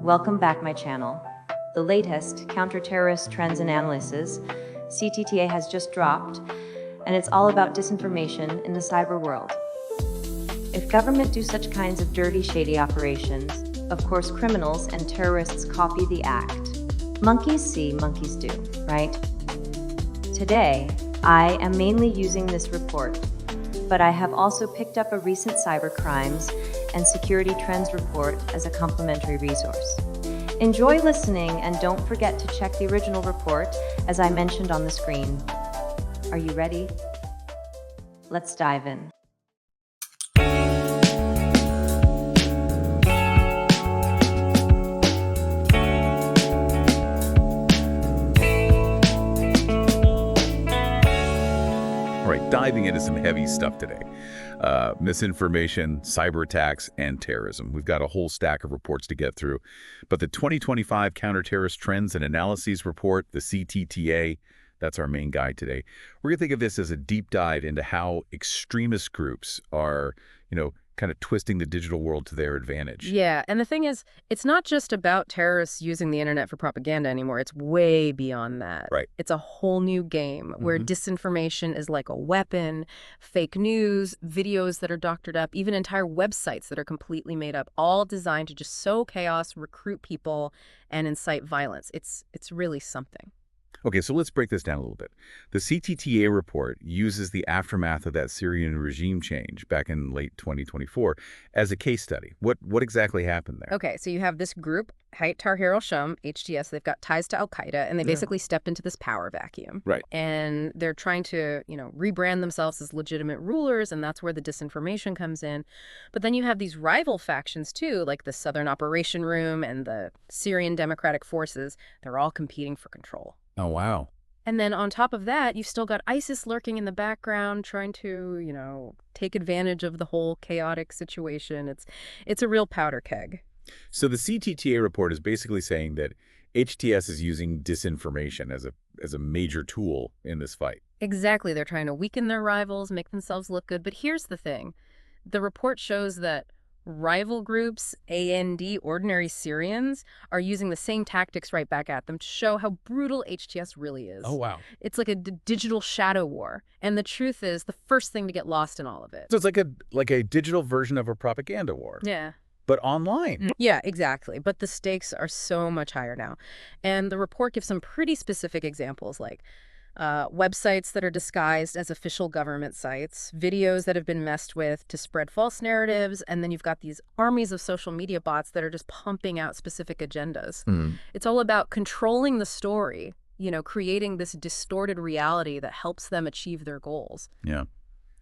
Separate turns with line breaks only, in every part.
welcome back my channel. The latest counter-terrorist trends and analyses, CTTA has just dropped, and it's all about disinformation in the cyber world. If government do such kinds of dirty, shady operations, of course criminals and terrorists copy the act. Monkeys see, monkeys do, right? Today, I am mainly using this report, but I have also picked up a recent cyber crimes and security trends report as a complementary resource. Enjoy listening and don't forget to check the original report as I mentioned on the screen. Are you ready? Let's dive in.
Diving into some heavy stuff today. Misinformation, cyber attacks, and terrorism. We've got a whole stack of reports to get through. But the 2025 Counter-Terrorist Trends and Analyses report, the CTTA, that's our main guide today. We're going to think of this as a deep dive into how extremist groups are, kind of twisting the digital world to their advantage.
Yeah, and the thing is, it's not just about terrorists using the internet for propaganda anymore. It's way beyond that.
Right.
It's a whole new game where disinformation is like a weapon, fake news, videos that are doctored up, even entire websites that are completely made up, all designed to just sow chaos, recruit people, and incite violence. It's really something.
Okay, so let's break this down a little bit. The CTTA report uses the aftermath of that Syrian regime change back in late 2024 as a case study. What exactly happened there?
Okay, so you have this group, Hayat Tahrir al-Sham, HTS, they've got ties to al-Qaeda, and they basically stepped into this power vacuum.
Right.
And they're trying to, rebrand themselves as legitimate rulers, and that's where the disinformation comes in. But then you have these rival factions, too, like the Southern Operation Room and the Syrian Democratic Forces. They're all competing for control.
Oh, wow.
And then on top of that, you've still got ISIS lurking in the background, trying to, take advantage of the whole chaotic situation. It's a real powder keg.
So the CTTA report is basically saying that HTS is using disinformation as a major tool in this fight.
Exactly. They're trying to weaken their rivals, make themselves look good. But here's the thing. The report shows that rival groups, AND, ordinary Syrians, are using the same tactics right back at them to show how brutal HTS really is.
Oh, wow.
It's like a digital shadow war. And the truth is the first thing to get lost in all of it.
So it's like a digital version of a propaganda war.
Yeah.
But online.
Yeah, exactly. But the stakes are so much higher now. And the report gives some pretty specific examples like websites that are disguised as official government sites, videos that have been messed with to spread false narratives, and then you've got these armies of social media bots that are just pumping out specific agendas. It's all about controlling the story, creating this distorted reality that helps them achieve their goals.
Yeah.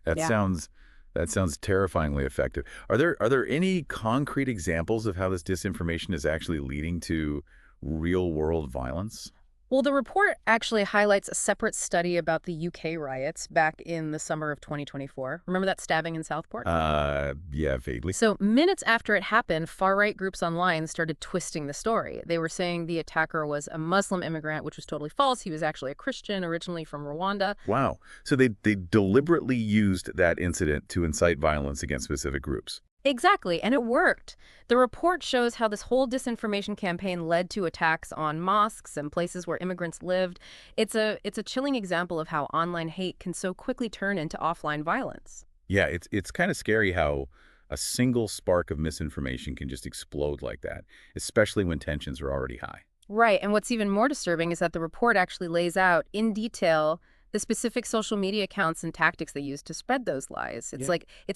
That sounds terrifyingly effective. Are there any concrete examples of how this disinformation is actually leading to real-world violence?
Well, the report actually highlights a separate study about the UK riots back in the summer of 2024. Remember that stabbing in Southport?
Yeah, vaguely.
So minutes after it happened, far-right groups online started twisting the story. They were saying the attacker was a Muslim immigrant, which was totally false. He was actually a Christian, originally from Rwanda.
Wow. So they deliberately used that incident to incite violence against specific groups.
Exactly, and it worked. The report shows how this whole disinformation campaign led to attacks on mosques and places where immigrants lived. It's a chilling example of how online hate can so quickly turn into offline violence.
Yeah, it's kind of scary how a single spark of misinformation can just explode like that, especially when tensions are already high.
Right, and what's even more disturbing is that the report actually lays out in detail the specific social media accounts and tactics they use to spread those lies. It's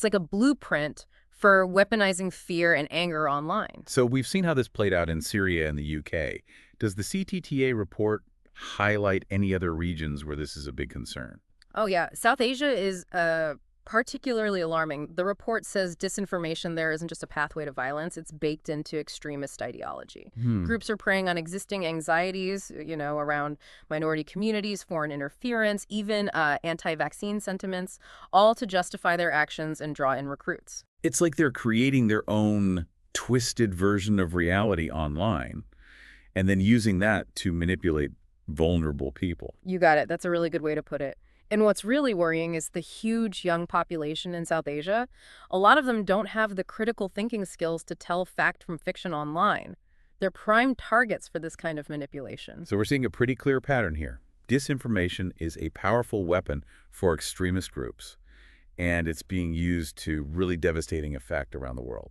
like a blueprint for weaponizing fear and anger online.
So we've seen how this played out in Syria and the UK. Does the CTTA report highlight any other regions where this is a big concern?
Oh, yeah. South Asia is particularly alarming. The report says disinformation there isn't just a pathway to violence. It's baked into extremist ideology. Groups are preying on existing anxieties, around minority communities, foreign interference, even anti-vaccine sentiments, all to justify their actions and draw in recruits.
It's like they're creating their own twisted version of reality online and then using that to manipulate vulnerable people.
You got it. That's a really good way to put it. And what's really worrying is the huge young population in South Asia. A lot of them don't have the critical thinking skills to tell fact from fiction online. They're prime targets for this kind of manipulation.
So we're seeing a pretty clear pattern here. Disinformation is a powerful weapon for extremist groups, and it's being used to really devastating effect around the world.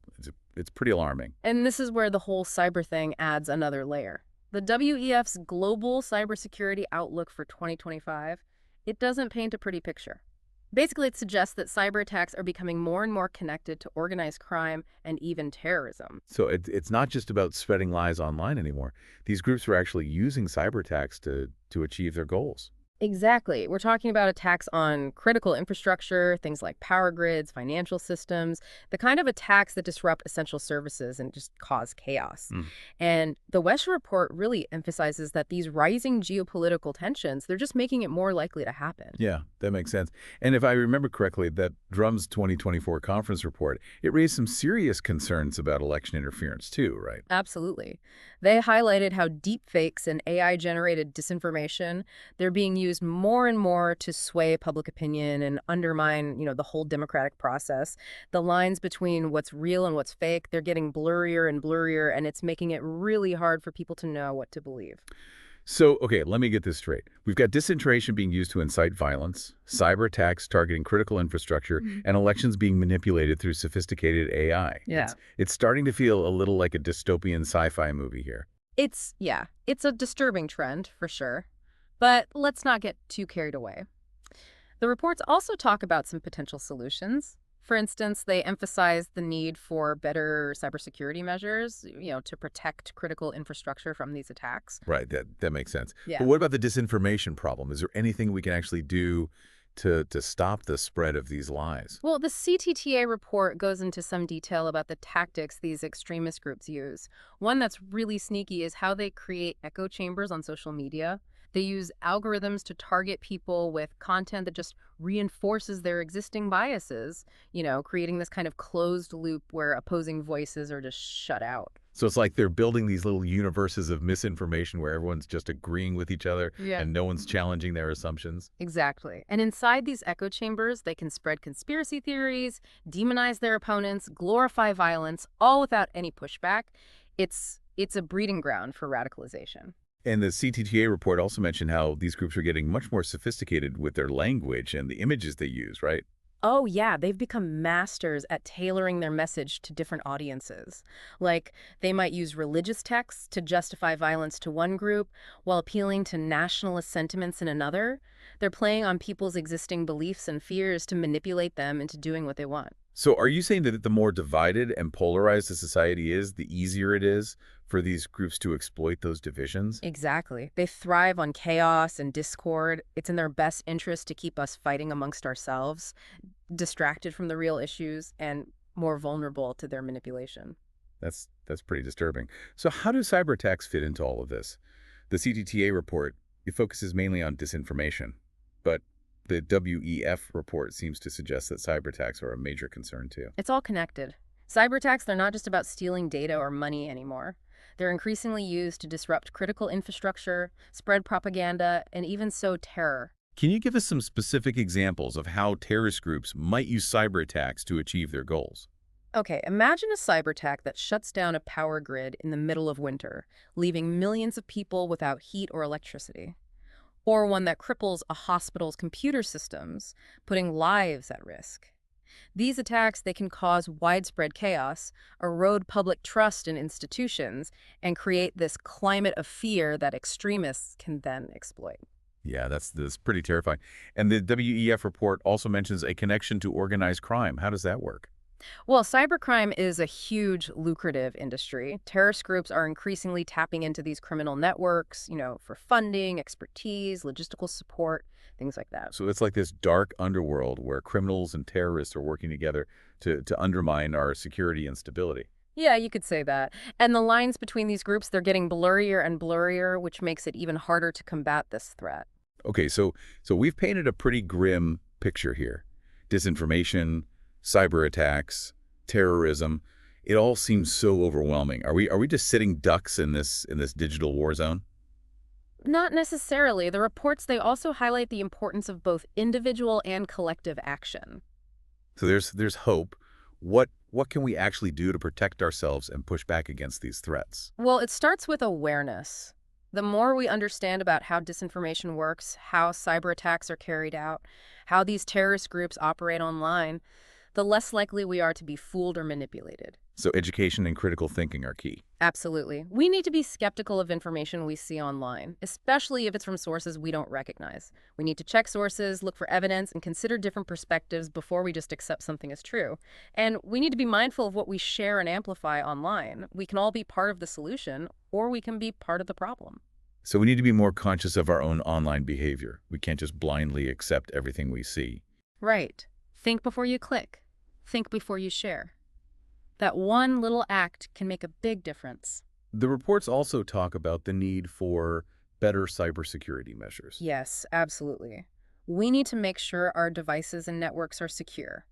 It's pretty alarming.
And this is where the whole cyber thing adds another layer. The WEF's Global Cybersecurity Outlook for 2025, it doesn't paint a pretty picture. Basically, it suggests that cyber attacks are becoming more and more connected to organized crime and even terrorism.
So it's not just about spreading lies online anymore. These groups are actually using cyber attacks to achieve their goals.
Exactly. We're talking about attacks on critical infrastructure, things like power grids, financial systems, the kind of attacks that disrupt essential services and just cause chaos. And the Wesch report really emphasizes that these rising geopolitical tensions, they're just making it more likely to happen.
Yeah, that makes sense. And if I remember correctly, that Drum's 2024 conference report, it raised some serious concerns about election interference too, right?
Absolutely. They highlighted how deepfakes and AI-generated disinformation, they're being used more and more to sway public opinion and undermine, the whole democratic process. The lines between what's real and what's fake, they're getting blurrier and blurrier, and it's making it really hard for people to know what to believe.
So, okay, let me get this straight. We've got disinformation being used to incite violence, cyber attacks targeting critical infrastructure, and elections being manipulated through sophisticated AI.
Yeah.
It's starting to feel a little like a dystopian sci-fi movie here.
It's a disturbing trend, for sure. But let's not get too carried away. The reports also talk about some potential solutions. For instance, they emphasize the need for better cybersecurity measures, to protect critical infrastructure from these attacks.
Right, that makes sense.
Yeah.
But what about the disinformation problem? Is there anything we can actually do to stop the spread of these lies?
Well, the CTTA report goes into some detail about the tactics these extremist groups use. One that's really sneaky is how they create echo chambers on social media. They use algorithms to target people with content that just reinforces their existing biases, creating this kind of closed loop where opposing voices are just shut out.
So it's like they're building these little universes of misinformation where everyone's just agreeing with each other and no one's challenging their assumptions.
Exactly. And inside these echo chambers, they can spread conspiracy theories, demonize their opponents, glorify violence, all without any pushback. It's a breeding ground for radicalization.
And the CTTA report also mentioned how these groups are getting much more sophisticated with their language and the images they use, right?
Oh, yeah, they've become masters at tailoring their message to different audiences. Like, they might use religious texts to justify violence to one group while appealing to nationalist sentiments in another. They're playing on people's existing beliefs and fears to manipulate them into doing what they want.
So are you saying that the more divided and polarized a society is, the easier it is for these groups to exploit those divisions?
Exactly. They thrive on chaos and discord. It's in their best interest to keep us fighting amongst ourselves, distracted from the real issues, and more vulnerable to their manipulation.
That's pretty disturbing. So how do cyber attacks fit into all of this? The CTTA report, it focuses mainly on disinformation, but the WEF report seems to suggest that cyber attacks are a major concern too.
It's all connected. Cyber attacks, they're not just about stealing data or money anymore. They're increasingly used to disrupt critical infrastructure, spread propaganda, and even sow terror.
Can you give us some specific examples of how terrorist groups might use cyber attacks to achieve their goals?
Okay, imagine a cyber attack that shuts down a power grid in the middle of winter, leaving millions of people without heat or electricity. Or one that cripples a hospital's computer systems, putting lives at risk. These attacks, they can cause widespread chaos, erode public trust in institutions, and create this climate of fear that extremists can then exploit.
Yeah, that's pretty terrifying. And the WEF report also mentions a connection to organized crime. How does that work?
Well, cybercrime is a huge, lucrative industry. Terrorist groups are increasingly tapping into these criminal networks, for funding, expertise, logistical support, things like that.
So it's like this dark underworld where criminals and terrorists are working together to undermine our security and stability.
Yeah, you could say that. And the lines between these groups, they're getting blurrier and blurrier, which makes it even harder to combat this threat.
Okay, so we've painted a pretty grim picture here. Disinformation, cyber attacks, terrorism, it all seems so overwhelming. Are we just sitting ducks in this digital war zone?
Not necessarily. The reports, they also highlight the importance of both individual and collective action.
So there's hope. What What can we actually do to protect ourselves and push back against these threats?
Well, it starts with awareness. The more we understand about how disinformation works, how cyber attacks are carried out, how these terrorist groups operate online, the less likely we are to be fooled or manipulated.
So education and critical thinking are key.
Absolutely. We need to be skeptical of information we see online, especially if it's from sources we don't recognize. We need to check sources, look for evidence, and consider different perspectives before we just accept something as true. And we need to be mindful of what we share and amplify online. We can all be part of the solution, or we can be part of the problem.
So we need to be more conscious of our own online behavior. We can't just blindly accept everything we see.
Right. Think before you click. Think before you share. That one little act can make a big difference.
The reports also talk about the need for better cybersecurity measures.
Yes, absolutely. We need to make sure our devices and networks are secure.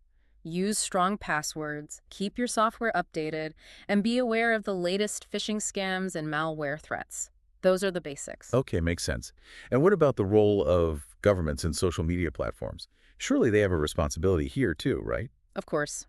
Use strong passwords, keep your software updated, and be aware of the latest phishing scams and malware threats. Those are the basics.
Okay, makes sense. And what about the role of governments and social media platforms? Surely they have a responsibility here too, right?
Of course.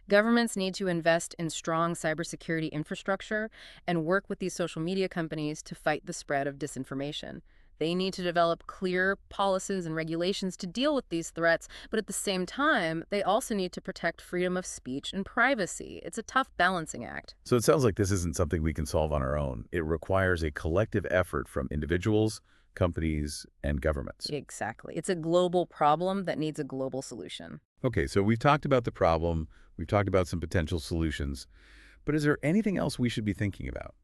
Governments need to invest in strong cybersecurity infrastructure and work with these social media companies to fight the spread of disinformation. They need to develop clear policies and regulations to deal with these threats, but at the same time, they also need to protect freedom of speech and privacy. It's a tough balancing act.
So it sounds like this isn't something we can solve on our own. It requires a collective effort from individuals, companies, and governments.
Exactly. It's a global problem that needs a global solution.
Okay, so we've talked about the problem, we've talked about some potential solutions, but is there anything else we should be thinking about?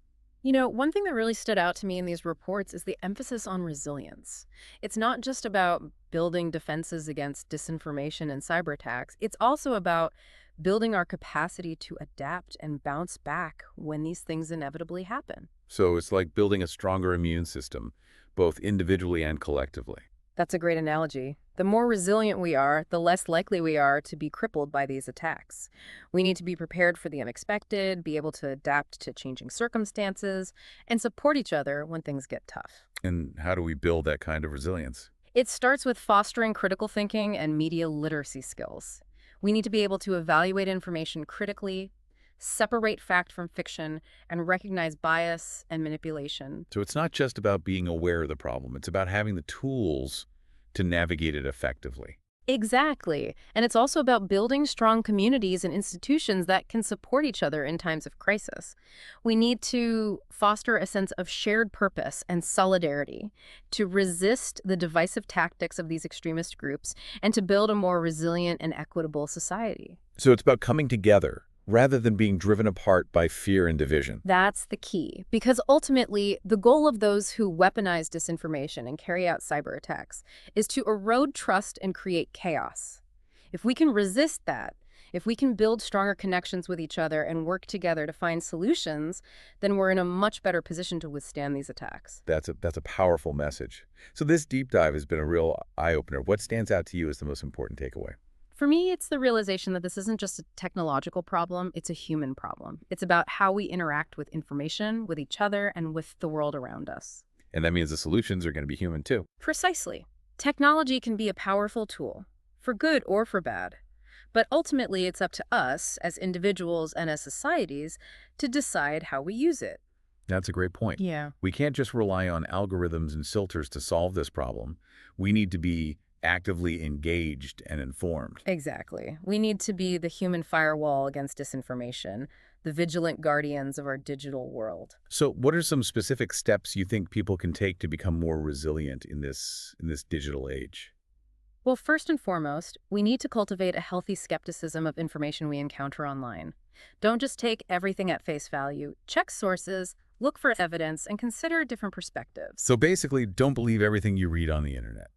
You know, one thing that really stood out to me in these reports is the emphasis on resilience. It's not just about building defenses against disinformation and cyber attacks. It's also about building our capacity to adapt and bounce back when these things inevitably happen.
So it's like building a stronger immune system, both individually and collectively.
That's a great analogy. The more resilient we are, the less likely we are to be crippled by these attacks. We need to be prepared for the unexpected, be able to adapt to changing circumstances, and support each other when things get tough.
And how do we build that kind of resilience?
It starts with fostering critical thinking and media literacy skills. We need to be able to evaluate information critically, separate fact from fiction, and recognize bias and manipulation.
So it's not just about being aware of the problem, it's about having the tools to navigate it effectively.
Exactly. And it's also about building strong communities and institutions that can support each other in times of crisis. We need to foster a sense of shared purpose and solidarity to resist the divisive tactics of these extremist groups and to build a more resilient and equitable society.
So it's about coming together rather than being driven apart by fear and division.
That's the key, because ultimately, the goal of those who weaponize disinformation and carry out cyber attacks is to erode trust and create chaos. If we can resist that, if we can build stronger connections with each other and work together to find solutions, then we're in a much better position to withstand these attacks.
That's a powerful message. So this deep dive has been a real eye-opener. What stands out to you as the most important takeaway?
For me, it's the realization that this isn't just a technological problem, it's a human problem. It's about how we interact with information, with each other, and with the world around us.
And that means the solutions are going to be human too.
Precisely. Technology can be a powerful tool, for good or for bad. But ultimately, it's up to us, as individuals and as societies, to decide how we use it.
That's a great point.
Yeah.
We can't just rely on algorithms and filters to solve this problem. We need to be actively engaged and informed.
Exactly. We need to be the human firewall against disinformation, the vigilant guardians of our digital world.
So what are some specific steps you think people can take to become more resilient in this digital age?
Well, first and foremost, we need to cultivate a healthy skepticism of information we encounter online. Don't just take everything at face value. Check sources, look for evidence, and consider different perspectives.
So basically, don't believe everything you read on the internet.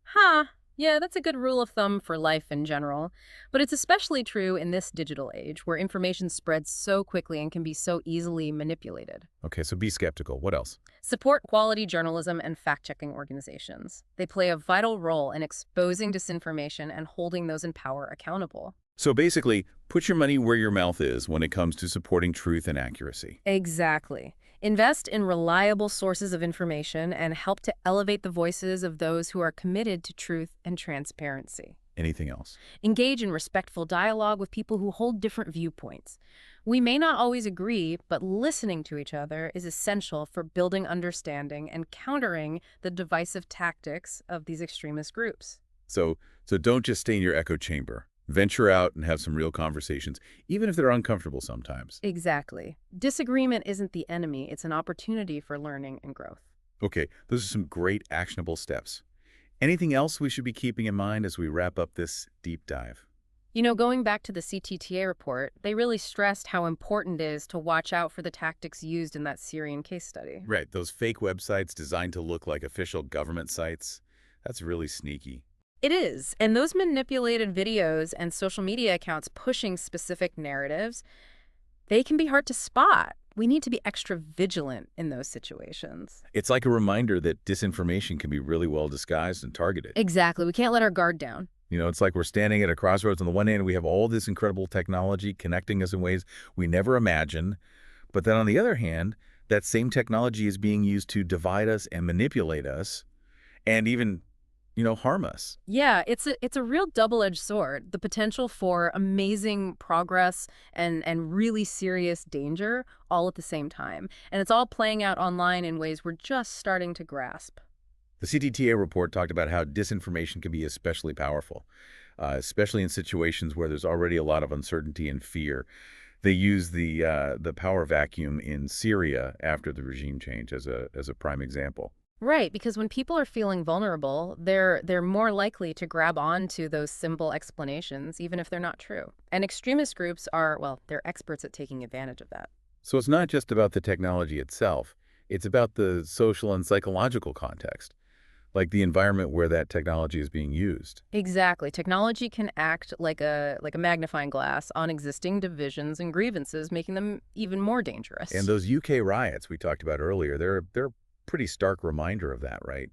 Yeah, that's a good rule of thumb for life in general. But it's especially true in this digital age, where information spreads so quickly and can be so easily manipulated.
Okay, so be skeptical. What else?
Support quality journalism and fact-checking organizations. They play a vital role in exposing disinformation and holding those in power accountable.
So basically, put your money where your mouth is when it comes to supporting truth and accuracy.
Exactly. Invest in reliable sources of information and help to elevate the voices of those who are committed to truth and transparency.
Anything else?
Engage in respectful dialogue with people who hold different viewpoints. We may not always agree, but listening to each other is essential for building understanding and countering the divisive tactics of these extremist groups.
So don't just stay in your echo chamber. Venture out and have some real conversations, even if they're uncomfortable sometimes.
Exactly. Disagreement isn't the enemy, it's an opportunity for learning and growth.
Okay, those are some great actionable steps. Anything else we should be keeping in mind as we wrap up this deep dive?
You know, going back to the CTTA report, they really stressed how important it is to watch out for the tactics used in that Syrian case study.
Right, those fake websites designed to look like official government sites. That's really sneaky.
It is. And those manipulated videos and social media accounts pushing specific narratives, they can be hard to spot. We need to be extra vigilant in those situations.
It's like a reminder that disinformation can be really well disguised and targeted.
Exactly. We can't let our guard down.
You know, it's like we're standing at a crossroads. On the one hand, we have all this incredible technology connecting us in ways we never imagined. But then on the other hand, that same technology is being used to divide us and manipulate us and even, harm us.
Yeah, it's a real double-edged sword. The potential for amazing progress and really serious danger all at the same time. And it's all playing out online in ways we're just starting to grasp.
The CTTA report talked about how disinformation can be especially powerful, especially in situations where there's already a lot of uncertainty and fear. They use the power vacuum in Syria after the regime change as a prime example.
Right, because when people are feeling vulnerable, they're more likely to grab on to those simple explanations, even if they're not true. And extremist groups are, well, they're experts at taking advantage of that.
So it's not just about the technology itself. It's about the social and psychological context, like the environment where that technology is being used.
Exactly. Technology can act like a magnifying glass on existing divisions and grievances, making them even more dangerous.
And those UK riots we talked about earlier, they're a pretty stark reminder of that, right?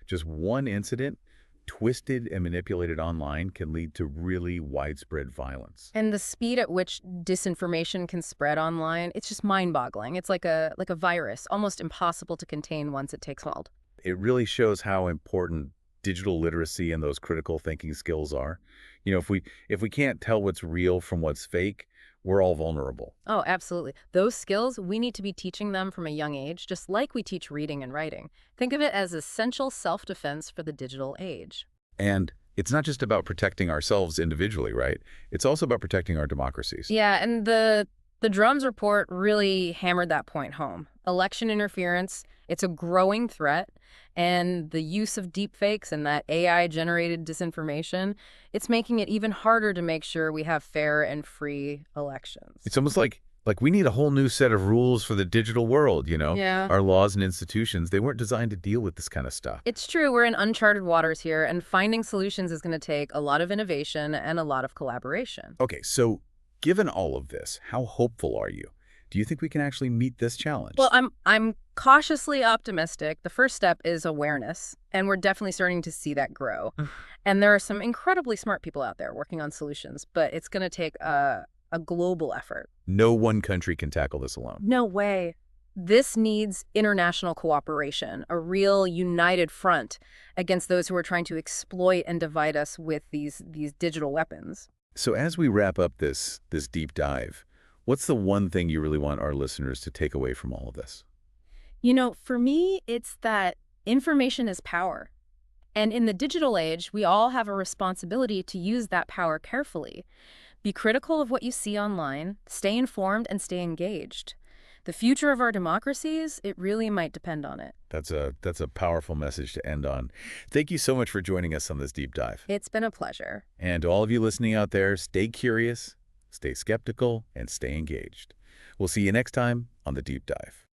Just one incident, twisted and manipulated online, can lead to really widespread violence.
And the speed at which disinformation can spread online, it's just mind-boggling. It's like a virus, almost impossible to contain once it takes hold.
It really shows how important digital literacy and those critical thinking skills are. If we can't tell what's real from what's fake, we're all vulnerable.
Oh, absolutely. Those skills, we need to be teaching them from a young age, just like we teach reading and writing. Think of it as essential self-defense for the digital age.
And it's not just about protecting ourselves individually, right? It's also about protecting our democracies.
Yeah, and the Drums report really hammered that point home. Election interference, it's a growing threat, and the use of deepfakes and that AI-generated disinformation, it's making it even harder to make sure we have fair and free elections.
It's almost like we need a whole new set of rules for the digital world,
Yeah.
Our laws and institutions, they weren't designed to deal with this kind of stuff.
It's true, we're in uncharted waters here, and finding solutions is going to take a lot of innovation and a lot of collaboration.
Okay, so given all of this, how hopeful are you? Do you think we can actually meet this challenge?
Well, I'm cautiously optimistic. The first step is awareness, and we're definitely starting to see that grow. And there are some incredibly smart people out there working on solutions, but it's going to take a global effort.
No one country can tackle this alone.
No way. This needs international cooperation, a real united front against those who are trying to exploit and divide us with these digital weapons.
So as we wrap up this deep dive, what's the one thing you really want our listeners to take away from all of this?
You know, for me, it's that information is power. And in the digital age, we all have a responsibility to use that power carefully. Be critical of what you see online, stay informed, and stay engaged. The future of our democracies, it really might depend on it.
That's a powerful message to end on. Thank you so much for joining us on this deep dive.
It's been a pleasure.
And to all of you listening out there, stay curious, stay skeptical, and stay engaged. We'll see you next time on the deep dive.